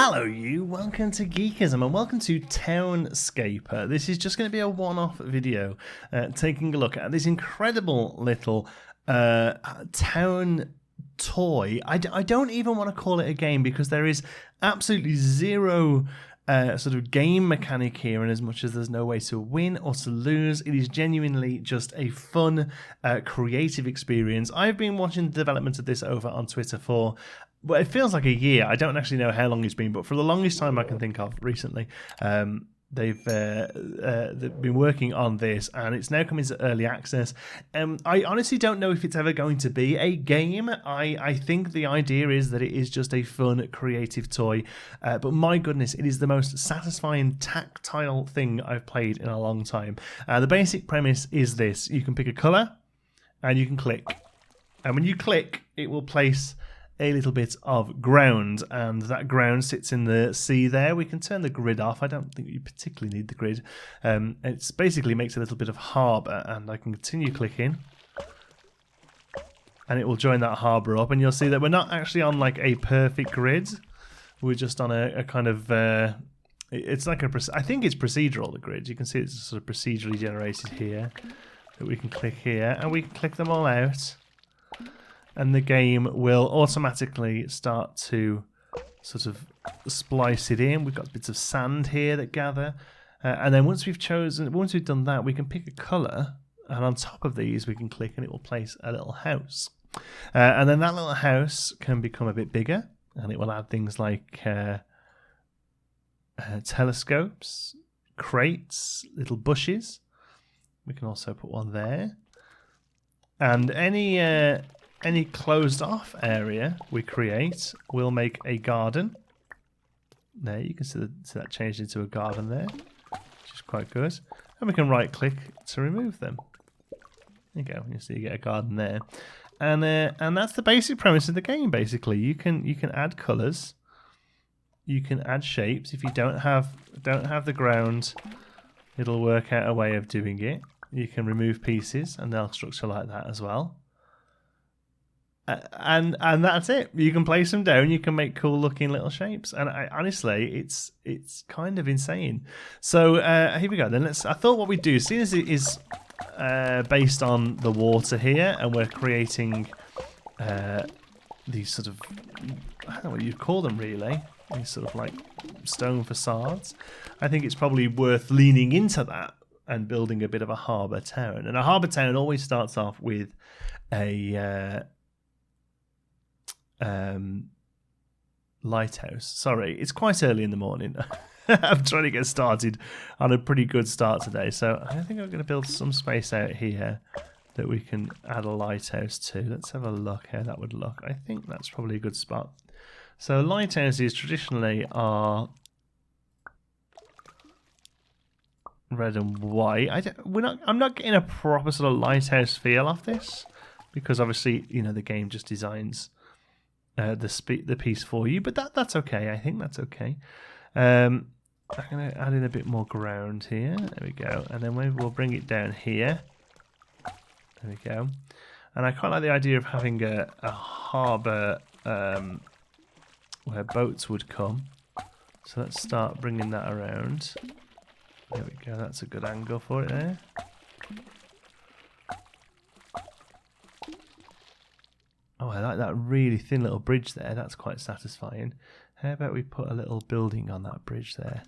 Hello you, welcome to Geekism and welcome to Townscaper. This is just going to be a one-off video taking a look at this incredible little town toy. I don't even want to call it a game because there is absolutely zero sort of game mechanic here, and as much as there's no way to win or to lose, it is genuinely just a fun, creative experience. I've been watching the development of this over on Twitter for, well, it feels like a year. I don't actually know how long it's been, but for the longest time I can think of recently, they've been working on this, and it's now coming to early access. I honestly don't know if it's ever going to be a game. I think the idea is that it is just a fun, creative toy. But my goodness, it is the most satisfying tactile thing I've played in a long time. The basic premise is this. You can pick a colour, and you can click. And when you click, it will place a little bit of ground, and that ground sits in the sea there. We can turn the grid off. I don't think you particularly need the grid. It basically makes a little bit of harbour, and I can continue clicking, and it will join that harbour up, and you'll see that we're not actually on like a perfect grid. We're just on a kind of it's like I think it's procedural, the grid. You can see it's sort of procedurally generated here, that we can click here, and we can click them all out, and the game will automatically start to sort of splice it in. We've got bits of sand here that gather, and then once we've done that, we can pick a colour, and on top of these we can click, and it will place a little house, and then that little house can become a bit bigger, and it will add things like telescopes, crates, little bushes. We can also put one there, and any closed off area we create will make a garden. There, you can see that changed into a garden there, which is quite good. And we can right click to remove them. There you go. You see you get a garden there. And that's the basic premise of the game, basically. You can add colours, you can add shapes. If you don't have the ground, it'll work out a way of doing it. You can remove pieces, and they'll structure like that as well. And that's it. You can place them down. You can make cool looking little shapes, and honestly, it's kind of insane. So here we go. Then I thought what we'd do, seeing as it is based on the water here, and we're creating these sort of, I don't know what you'd call them really, these sort of like stone facades. I think it's probably worth leaning into that and building a bit of a harbour town. And a harbour town always starts off with a lighthouse. Sorry, it's quite early in the morning. I'm trying to get started on a pretty good start today, so I think I'm going to build some space out here that we can add a lighthouse to. Let's have a look how that would look. I think that's probably a good spot. So lighthouses traditionally are red and white. I'm not getting a proper sort of lighthouse feel off this, because obviously, you know, the game just designs the piece for you, but that's okay. I think that's okay. I'm going to add in a bit more ground here. There we go. And then maybe we'll bring it down here. There we go. And I quite like the idea of having a harbour where boats would come. So let's start bringing that around. There we go. That's a good angle for it there. Oh, I like that really thin little bridge there. That's quite satisfying. How about we put a little building on that bridge there?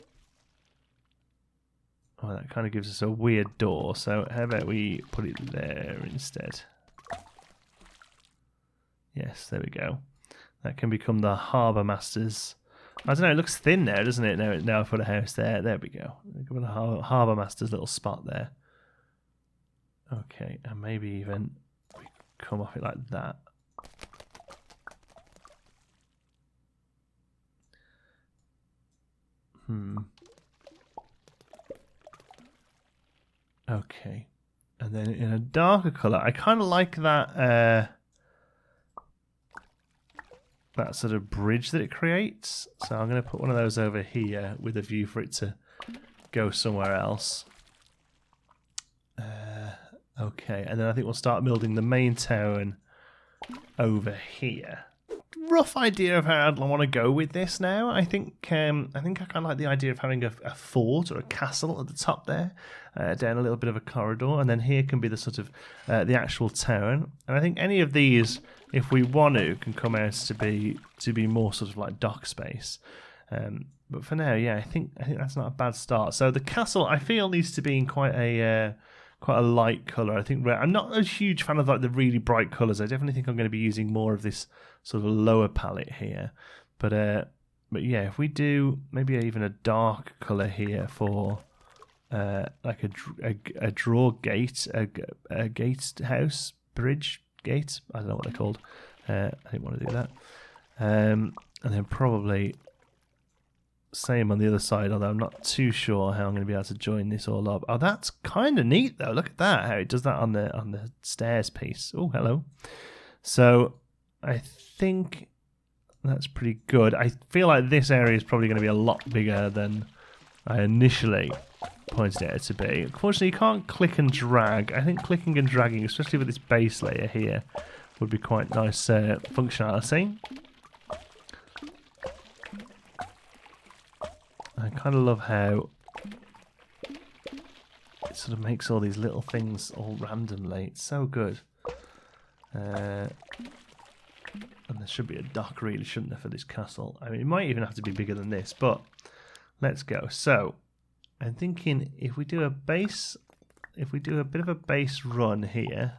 Oh, that kind of gives us a weird door. So how about we put it there instead? Yes, there we go. That can become the harbour master's. I don't know, it looks thin there, doesn't it? Now I've put a house there. There we go. We've got a harbour master's little spot there. Okay, and maybe even we come off it like that. Okay, and then in a darker colour, I kind of like that that sort of bridge that it creates. So I'm going to put one of those over here with a view for it to go somewhere else. Okay, and then I think we'll start building the main town over here. rough idea of how I'd want to go with this now. I think I kind of like the idea of having a fort or a castle at the top there, down a little bit of a corridor, and then here can be the sort of the actual town. And I think any of these, if we want to, can come out to be more sort of like dock space. But for now, yeah, I think that's not a bad start. So the castle, I feel, needs to be in quite a light colour. I think I'm not a huge fan of like the really bright colours. I definitely think I'm going to be using more of this sort of lower palette here. But yeah, if we do maybe even a dark colour here for like a draw gate, a gate house, bridge gate. I don't know what they're called. I didn't want to do that. And then probably same on the other side, although I'm not too sure how I'm going to be able to join this all up. Oh, that's kind of neat though. Look at that, how it does that on the stairs piece. Oh, hello. So I think that's pretty good. I feel like this area is probably going to be a lot bigger than I initially pointed it out to be. Unfortunately, you can't click and drag. I think clicking and dragging, especially with this base layer here, would be quite nice functionality. I kind of love how it sort of makes all these little things all randomly. It's so good. And there should be a dock, really, shouldn't there, for this castle? I mean, it might even have to be bigger than this, but let's go. So, I'm thinking if we do a bit of a base run here.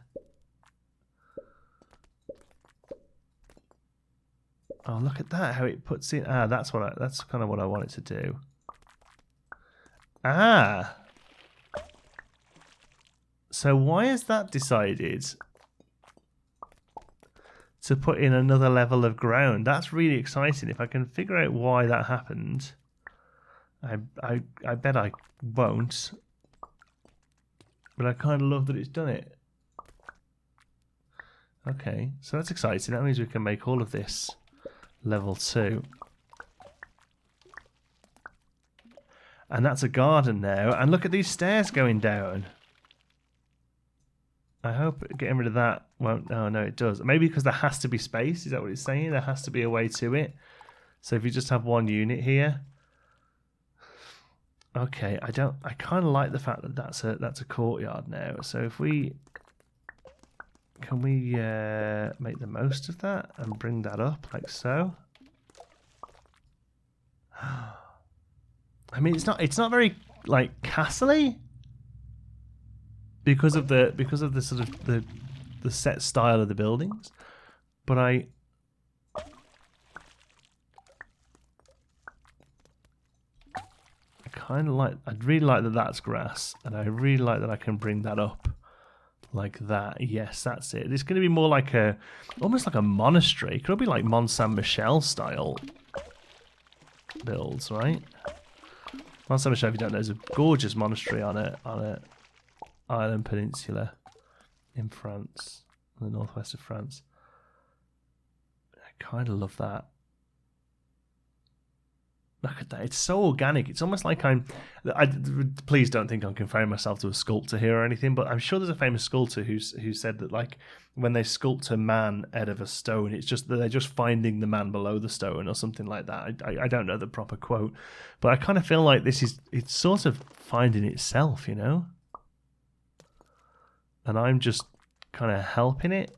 Oh, look at that! How it puts in. Ah, that's kind of what I want it to do. Ah. So why has that decided to put in another level of ground? That's really exciting. If I can figure out why that happened, I bet I won't. But I kind of love that it's done it. Okay, so that's exciting. That means we can make all of this level 2. And that's a garden now. And look at these stairs going down. I hope getting rid of that won't... Oh, no, it does. Maybe because there has to be space. Is that what it's saying? There has to be a way to it. So if you just have one unit here... Okay, I kind of like the fact that that's a courtyard now. So if we... Can we make the most of that and bring that up like so? I mean, it's not very like castle-y because of the sort of the set style of the buildings, but I kind of like. I'd really like that that's grass, and I really like that I can bring that up like that. Yes, that's it. It's going to be more like almost like a monastery. It could be like Mont Saint Michel style builds, right? Mont Saint Michel, if you don't know, is a gorgeous monastery on a island peninsula in France, in the northwest of France. I kind of love that. Look at that. It's so organic. It's almost like please don't think I'm comparing myself to a sculptor here or anything, but I'm sure there's a famous sculptor who said that like when they sculpt a man out of a stone, it's just that they're just finding the man below the stone or something like that. I don't know the proper quote, but I kind of feel like it's sort of finding itself, you know? And I'm just kind of helping it.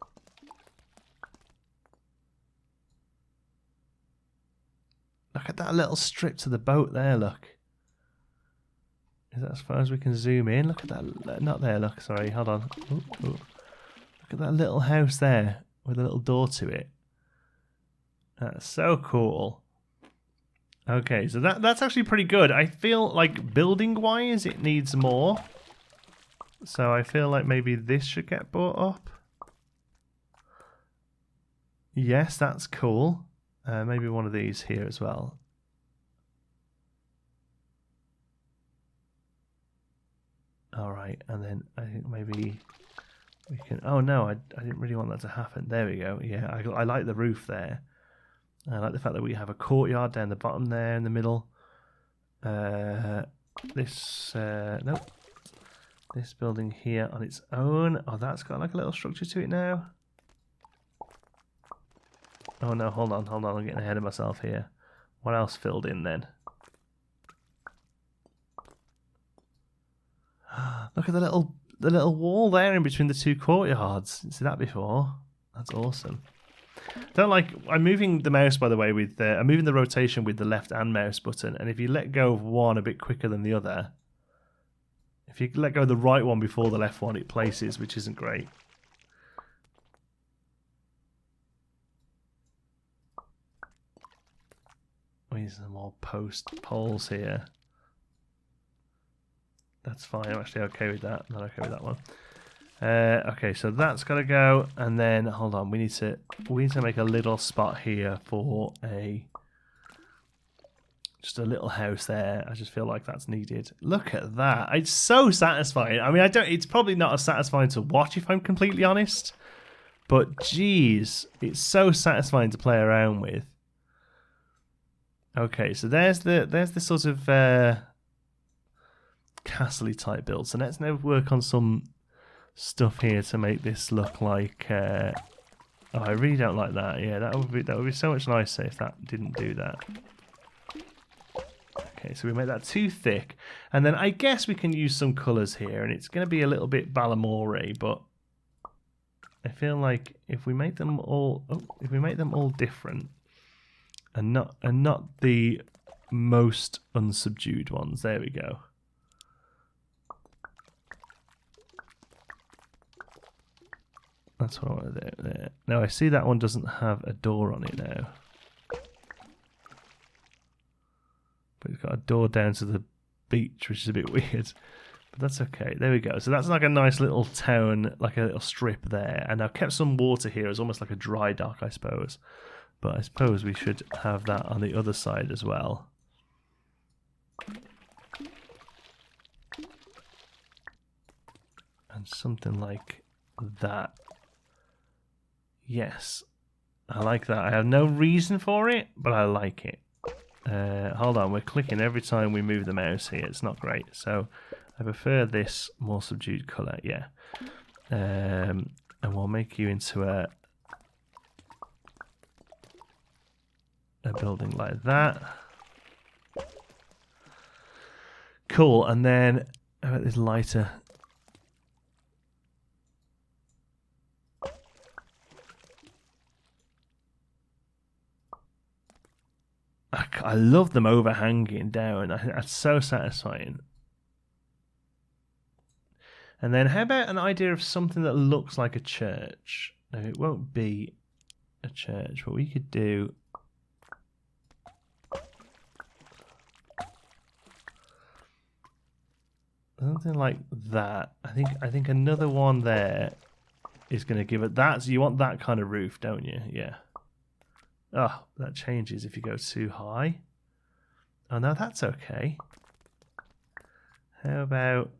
Look at that little strip to the boat there, look. Is that as far as we can zoom in? Look at that. Not there, look. Sorry, hold on. Ooh, ooh. Look at that little house there with a little door to it. That's so cool. Okay, so that's actually pretty good. I feel like building-wise, it needs more. So I feel like maybe this should get brought up. Yes, that's cool. Maybe one of these here as well. Alright, and then I think maybe we can... Oh no, I didn't really want that to happen. There we go. Yeah, I like the roof there. I like the fact that we have a courtyard down the bottom there in the middle. Nope. This building here on its own. Oh, that's got like a little structure to it now. Oh no, hold on, I'm getting ahead of myself here. What else filled in then? Look at the little wall there in between the two courtyards. Didn't see that before. That's awesome. Don't like. I'm moving the mouse, by the way. I'm moving the rotation with the left and mouse button. And if you let go of one a bit quicker than the other, if you let go of the right one before the left one, it places, which isn't great. We need some more poles here. That's fine. I'm actually okay with that. I'm not okay with that one. Okay, so that's got to go, and then hold on. We need to make a little spot here for just a little house there. I just feel like that's needed. Look at that! It's so satisfying. I mean, it's probably not as satisfying to watch if I'm completely honest, but geez, it's so satisfying to play around with. Okay, so there's the sort of castle-y type build. So let's now work on some stuff here to make this look like. Oh, I really don't like that. Yeah, that would be so much nicer if that didn't do that. Okay, so we make that too thick, and then I guess we can use some colours here, and it's going to be a little bit Balamore, but I feel like if we make them all different. And not the most unsubdued ones. There we go. That's what I want to do there. Now I see that one doesn't have a door on it now. But it's got a door down to the beach, which is a bit weird. But that's okay. There we go. So that's like a nice little town, like a little strip there. And I've kept some water here as almost like a dry dock, I suppose. But I suppose we should have that on the other side as well. And something like that. Yes. I like that. I have no reason for it, but I like it. Hold on, we're clicking every time we move the mouse here. It's not great. So I prefer this more subdued colour, yeah. And we'll make you into a building like that. Cool, and then how about this lighter? I love them overhanging down. I think that's so satisfying. And then how about an idea of something that looks like a church? Now, it won't be a church, but we could do something like that. I think another one there is going to give it that. So you want that kind of roof, don't you? Yeah. Oh, that changes if you go too high. Oh no, that's okay. How about...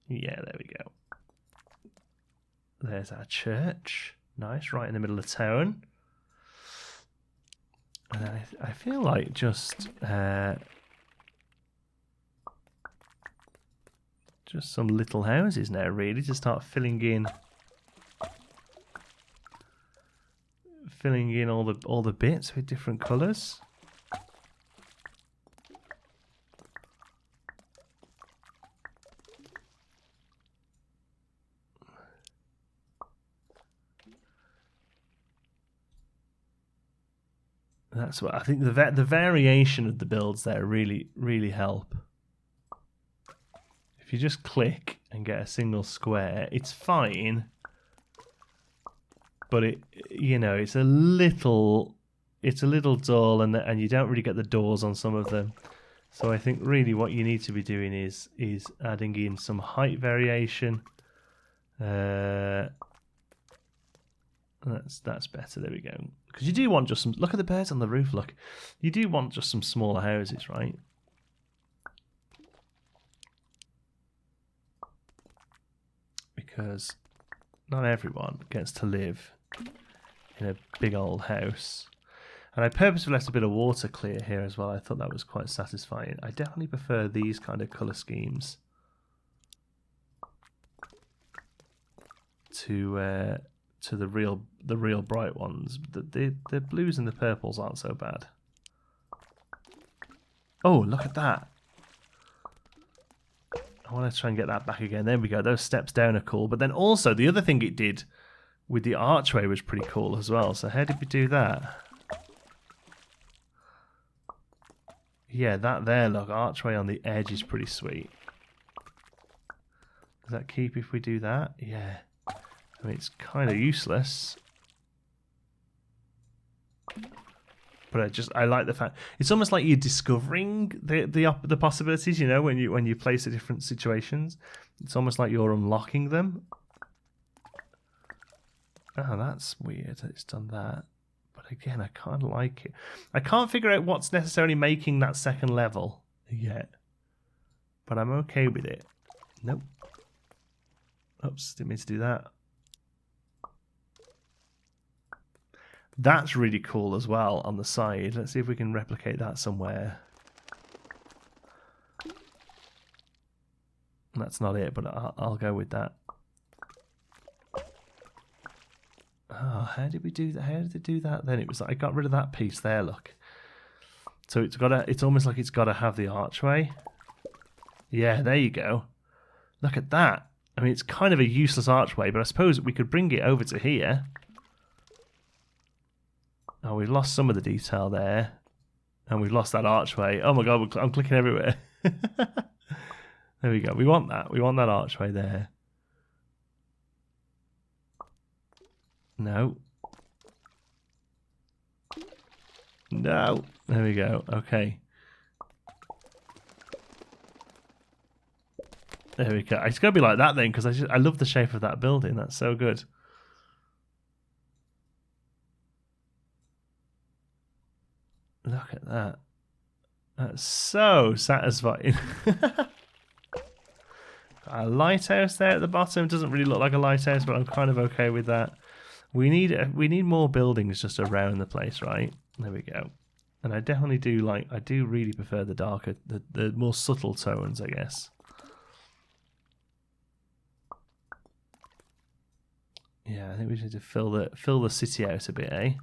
Yeah, there we go. There's our church. Nice, right in the middle of town. And I feel like just some little houses now, really, to start filling in all the bits with different colours. That's what I think. The variation of the builds there really help. If you just click and get a single square, it's fine. But it's a little dull, and you don't really get the doors on some of them. So I think really what you need to be doing is adding in some height variation. That's better. There we go. Because you do want just some. Look at the birds on the roof. Look, you do want just some smaller houses, right? Because not everyone gets to live in a big old house. And I purposely left a bit of water clear here as well. I thought that was quite satisfying. I definitely prefer these kind of colour schemes to to the real bright ones. The blues and the purples aren't so bad. Oh, look at that. I want to try and get that back again. There we go. Those steps down are cool. But then also the other thing it did with the archway was pretty cool as well. So how did we do that? Yeah, that there, look, archway on the edge is pretty sweet. Does that keep if we do that? Yeah. I mean, it's kind of useless. But I like the fact it's almost like you're discovering the possibilities, you know, when you place the different situations. It's almost like you're unlocking them. Oh, that's weird that it's done that. But again, I kind of like it. I can't figure out what's necessarily making that second level yet. But I'm okay with it. Nope. Oops, didn't mean to do that. That's really cool as well on the side. Let's see if we can replicate that somewhere. That's not it, but I'll go with that. Oh, how did we do that? How did it do that then? It was like I got rid of that piece there, look. So it's almost like it's got to have the archway. Yeah, there you go. Look at that. I mean, it's kind of a useless archway, but I suppose we could bring it over to here. Oh, we've lost some of the detail there. And we've lost that archway. Oh my god, I'm clicking everywhere. There we go. We want that. We want that archway there. No. No. There we go. Okay. There we go. It's got to be like that then, because I love the shape of that building. That's so good. Look at that. That's so satisfying. A lighthouse there at the bottom. Doesn't really look like a lighthouse, but I'm kind of okay with that. We need more buildings just around the place, right? There we go. And I definitely do I do really prefer the darker, the more subtle tones, I guess. Yeah, I think we need to fill the city out a bit, eh?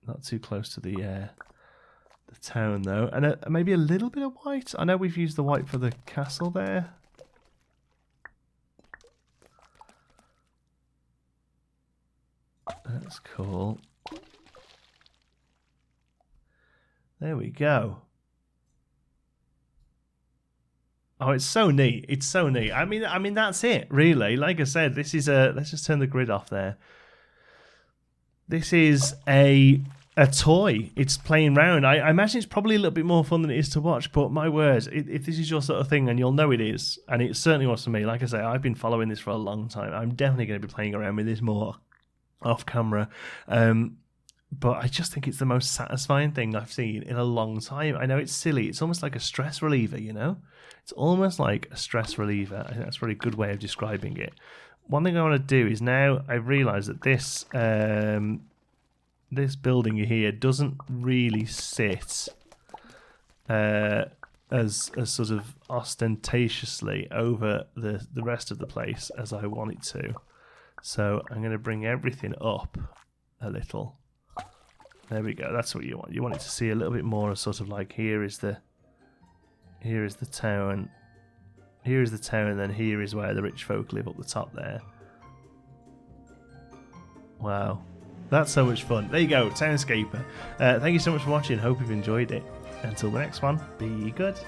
Not too close to the town though, and maybe a little bit of white. I know we've used the white for the castle there. That's cool. There we go. Oh, it's so neat. It's so neat. I mean that's it, really. Like I said, this is let's just turn the grid off there. This is a toy. It's playing round. I imagine it's probably a little bit more fun than it is to watch, but my word, if this is your sort of thing, and you'll know it is, and it certainly was for me. Like I say, I've been following this for a long time. I'm definitely going to be playing around with this more off camera. But I just think it's the most satisfying thing I've seen in a long time. I know it's silly. It's almost like a stress reliever, you know? It's almost like a stress reliever. I think that's a really good way of describing it. One thing I want to do is now I've realised that this this building here doesn't really sit as sort of ostentatiously over the rest of the place as I want it to. So I'm going to bring everything up a little. There we go. That's what you want. You want it to see a little bit more, sort of like here is the town. Here is the town, and then here is where the rich folk live up the top there. Wow. That's so much fun. There you go, Townscaper. Thank you so much for watching. Hope you've enjoyed it. Until the next one, be good.